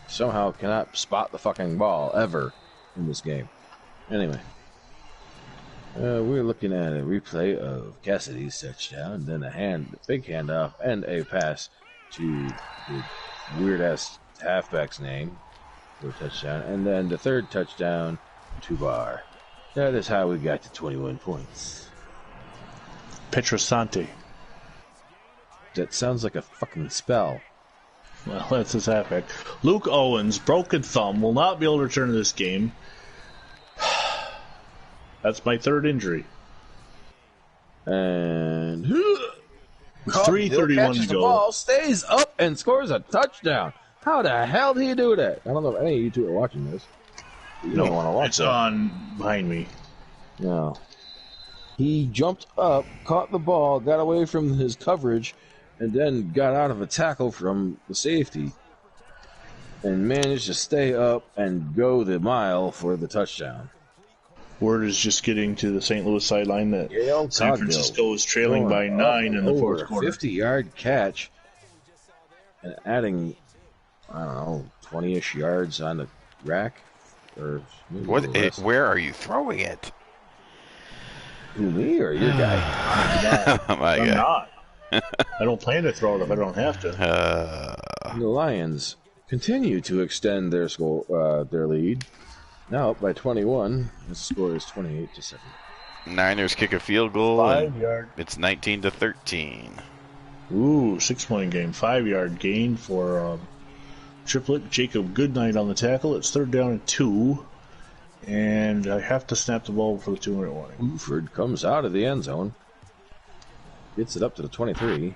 somehow cannot spot the fucking ball ever in this game. Anyway. We're looking at a replay of Cassidy's touchdown, then a big handoff, and a pass to the weird-ass halfback's name for a touchdown, and then the 3rd touchdown to Barr. That is how we got to 21 points. Petrosante. That sounds like a fucking spell. Well, that's his halfback. Luke Owens, broken thumb, will not be able to return to this game. That's my 3rd injury. And 3:31 to go. The ball, stays up, and scores a touchdown. How the hell do you do that? I don't know if any of you two are watching this. You don't want to watch it. It's on behind me. No. He jumped up, caught the ball, got away from his coverage, and then got out of a tackle from the safety and managed to stay up and go the mile for the touchdown. Word is just getting to the St. Louis sideline that San Francisco is trailing by 9 in the 4th quarter. 50-yard catch and adding, I don't know, 20-ish yards on the rack. Or where are you throwing it? Who, me or your guy? I'm not. I don't plan to throw it if I don't have to. The Lions continue to extend their lead. Now up by 21. The score is 28-7. Niners kick a field goal. 5 yard. It's 19-13. Ooh, 6-point game. 5-yard gain for Triplet. Jacob Goodnight on the tackle. It's 3rd down and 2. And I have to snap the ball for the 2-minute warning. Buford comes out of the end zone. Gets it up to the 23.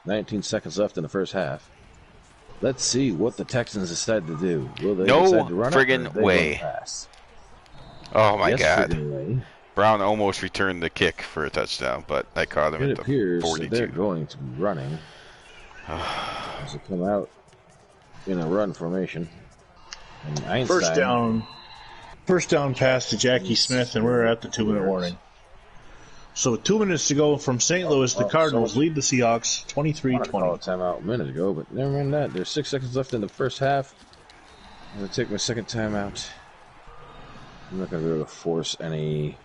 19 seconds left in the first half. Let's see what the Texans decide to do. Will they decide to run friggin' way. Pass? Oh my Yes, God. friggin' way. Brown almost returned the kick for a touchdown, but I caught him It at the appears 42. that they're going to be running as they come out in a run formation. And Einstein, First down pass to Jackie Smith, and we're at the 2-minute warning. So with 2 minutes to go from St. Louis, the Cardinals lead the Seahawks 23-20. I called a timeout a minute ago, but never mind that. There's 6 seconds left in the first half. I'm going to take my second timeout. I'm not going to be able to force any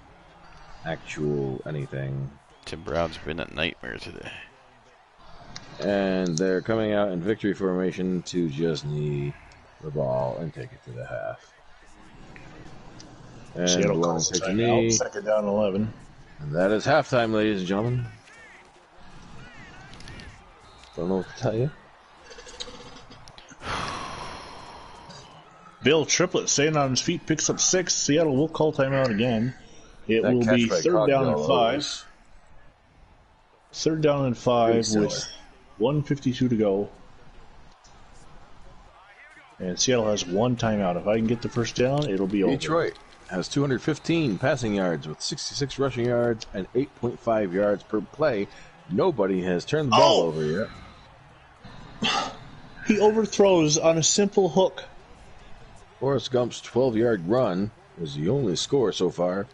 actual anything. Tim Brown's been a nightmare today. And they're coming out in victory formation to just knee the ball and take it to the half. And Seattle calls take the timeout, knee. 2nd down 11. And that is halftime, ladies and gentlemen. Don't know what to tell you. Bill Triplett staying on his feet, picks up 6. Seattle will call timeout again. It That will catch be by 3rd down and Cogdell 5. was 3rd down and 5 pretty with 1:52 to go. And Seattle has 1 timeout. If I can get the first down, it'll be over. Detroit has 215 passing yards with 66 rushing yards and 8.5 yards per play. Nobody has turned the ball over yet. He overthrows on a simple hook. Forrest Gump's 12-yard run was the only score so far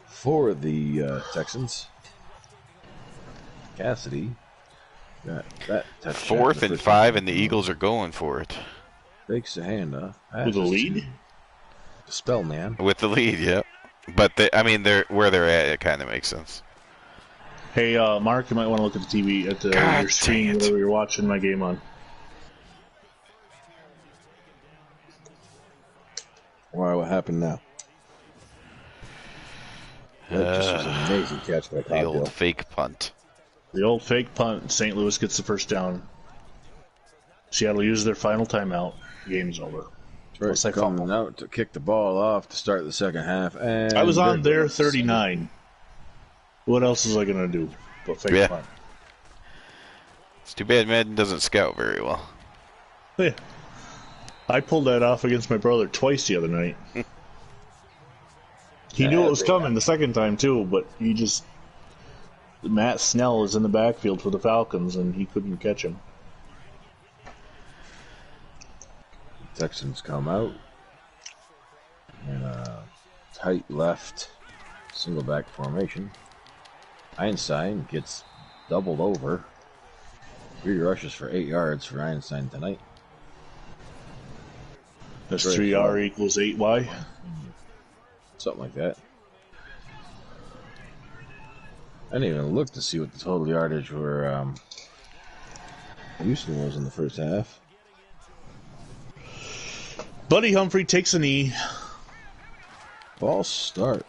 for the Texans. Cassidy got that touchdown. 4th and 5, and the Eagles are going for it. Fakes the handoff. With a lead? The Spellman. With the lead, yep. But, they're where they're at, it kind of makes sense. Hey, Mark, you might want to look at the TV, at God your screen, dang it. whatever you're watching my game on. Why? What happened now? That just was an amazing catch by The old Cogdell. fake punt. The old fake punt. St. Louis gets the first down. Seattle uses their final timeout. Game's over. Unless I Coming fumble. out to kick the ball off to start the second half. And I was on there 39. What else was I going to do but fake punt? It's too bad Madden doesn't scout very well. Yeah. I pulled that off against my brother twice the other night. He knew it was coming the second time, too, but he just... Matt Snell is in the backfield for the Falcons, and he couldn't catch him. Texans come out in a tight left single back formation. Einstein gets doubled over. 3 rushes for 8 yards for Einstein tonight. That's 3R equals 8Y. Something like that. I didn't even look to see what the total yardage for Houston was in the first half. Buddy Humphrey takes a knee. False start.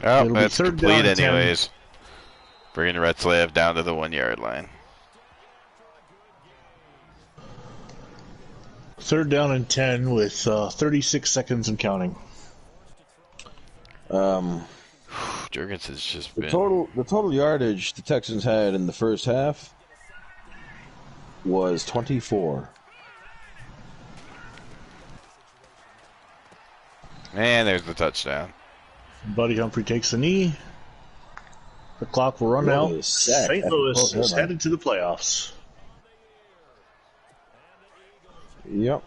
Oh, It'll be that's 3rd complete down and 10. anyways. Bringing Retzlaff down to the 1-yard line. 3rd down and 10 with 36 seconds and counting. Jurgensen's just The been... total yardage the Texans had in the first half was 24. And there's the touchdown. Buddy Humphrey takes a knee. The clock will run out. St. Louis is headed to the playoffs. Yep.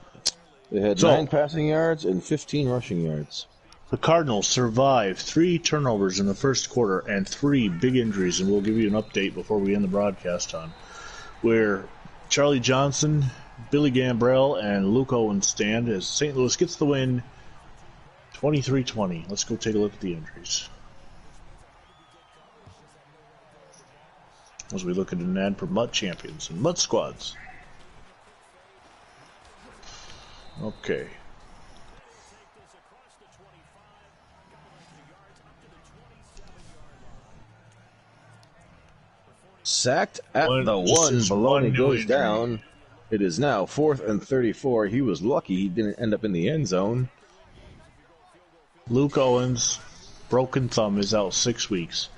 They had 9 passing yards and 15 rushing yards. The Cardinals survived 3 turnovers in the first quarter and 3 big injuries, and we'll give you an update before we end the broadcast on where Charlie Johnson, Billy Gambrell, and Luke Owen stand as St. Louis gets the win 23-20. Let's go take a look at the injuries. As we look at an ad for MUT champions and MUT squads. Okay. Sacked at the Just one. this Baloney one new goes injury. down. It is now 4th and 34. He was lucky he didn't end up in the end zone. Luke Owens, broken thumb, is out 6 weeks.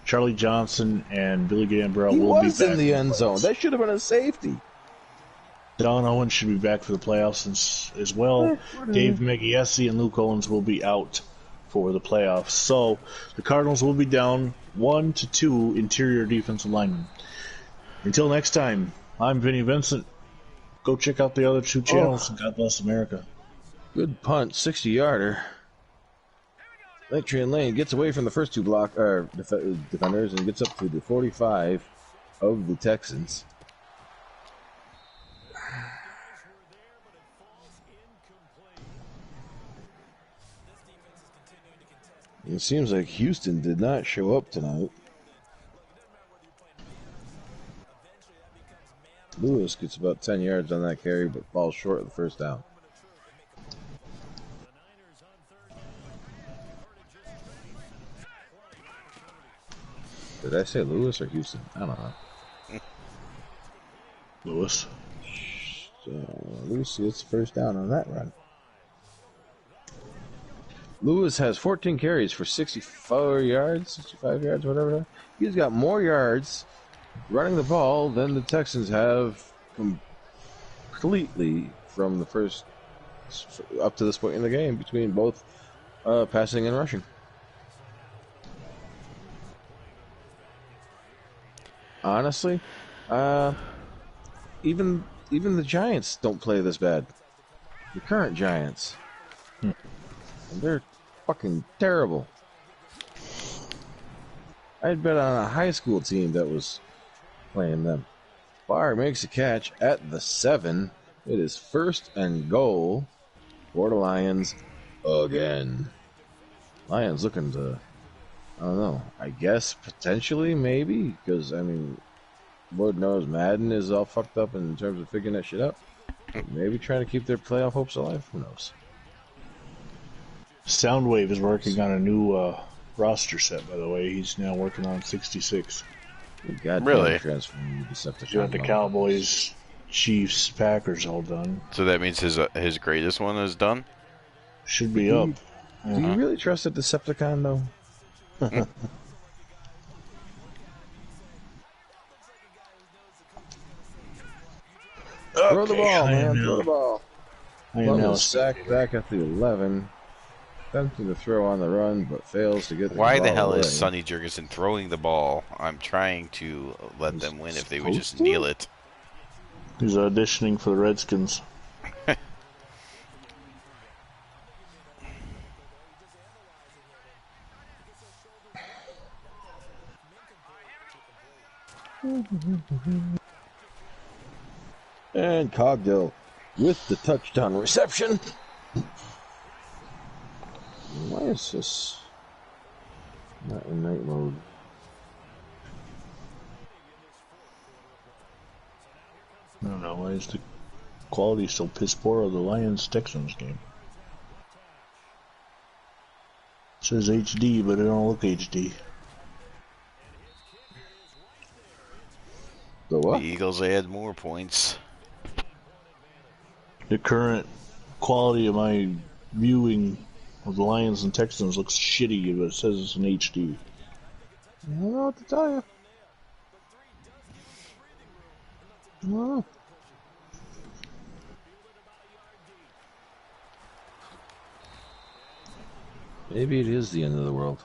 Charlie Johnson and Billy Gambrell He will be was back in the for end zone. That should have been a safety. Don Owens should be back for the playoffs as well. Dave Megiesi and Luke Owens will be out for the playoffs. So the Cardinals will be down 1 to 2 interior defensive linemen. Until next time, I'm Vinny Vincent. Go check out the other 2 channels. God bless America. Good punt, 60-yarder. Train Lane gets away from the first 2 defenders and gets up to the 45 of the Texans. It seems like Houston did not show up tonight. Lewis gets about 10 yards on that carry, but falls short of the first down. Did I say Lewis or Houston? I don't know. Lewis. Lewis gets the first down on that run. Lewis has 14 carries for 65 yards, whatever. He's got more yards running the ball than the Texans have completely from the first up to this point in the game between both passing and rushing. Honestly, even the Giants don't play this bad. The current Giants. And they're fucking terrible. I'd bet on a high school team that was playing them. Barr makes a catch at the 7. It is 1st and goal for the Lions again. Lions looking to, I don't know, I guess potentially, maybe, because, I mean, Lord knows Madden is all fucked up in terms of figuring that shit out. Maybe trying to keep their playoff hopes alive. Who knows? Soundwave is working on a new roster set, by the way. He's now working on 66. Really? He's got the Cowboys, Chiefs, Packers all done. So that means his greatest one is done? Should be up. Do you really trust a Decepticon, though? Throw the ball, man. Throw the ball. Butler sacked back at the 11. Attempting to throw on the run, but fails to get the ball. Why the hell away. is Sonny Jurgensen throwing the ball? I'm trying to let them win if they would just kneel it. He's auditioning for the Redskins. And Cogdill with the touchdown reception. Why is this not in night mode? I don't know. Why is the quality so piss poor of the Lions-Texans game? It says HD, but it don't look HD. The what? The Eagles add more points. The current quality of my viewing of the Lions and Texans looks shitty, but it says it's in HD. I don't know what to tell you. I don't know. Maybe it is the end of the world.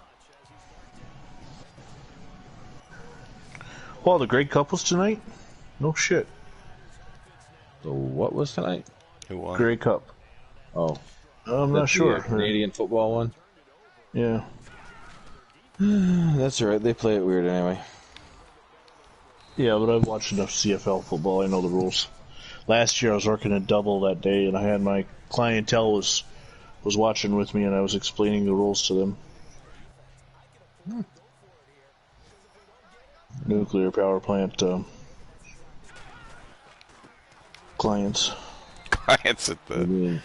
Well, the Grey Cup was tonight? No shit. So what was tonight? Who won? Grey Cup. Oh. I'm not sure. Canadian football one? Yeah. That's alright, they play it weird anyway. Yeah, but I've watched enough CFL football. I know the rules. Last year I was working a double that day, and I had my clientele was watching with me, and I was explaining the rules to them. Nuclear power plant clients. Clients at the...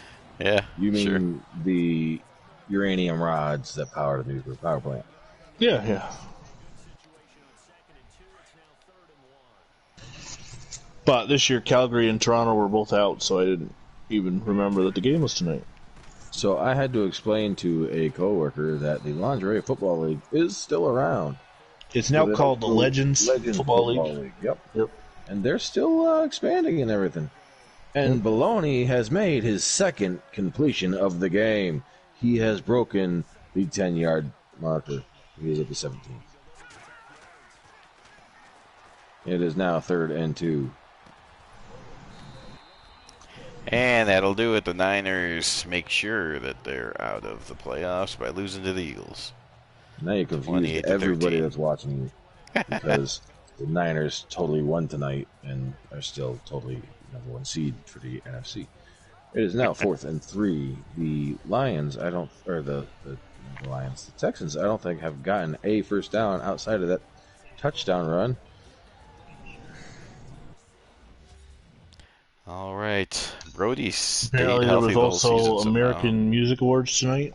You mean sure. the uranium rods that power the nuclear power plant? Yeah. But this year, Calgary and Toronto were both out, so I didn't even remember that the game was tonight. So I had to explain to a coworker that the Lingerie Football League is still around. It's now called the Legends Football League. Yep. Yep. And they're still expanding and everything. And Baloney has made his second completion of the game. He has broken the 10-yard marker. He is at the 17th. It is now 3rd and 2. And that'll do it. The Niners make sure that they're out of the playoffs by losing to the Eagles. Now you confused everybody that's watching you. Because the Niners totally won tonight and are still totally number 1 seed for the NFC. It is now 4th and 3. The Lions, the Texans, I don't think have gotten a first down outside of that touchdown run. All right, Brody stayed Apparently, there healthy was the whole also season American Music Awards tonight.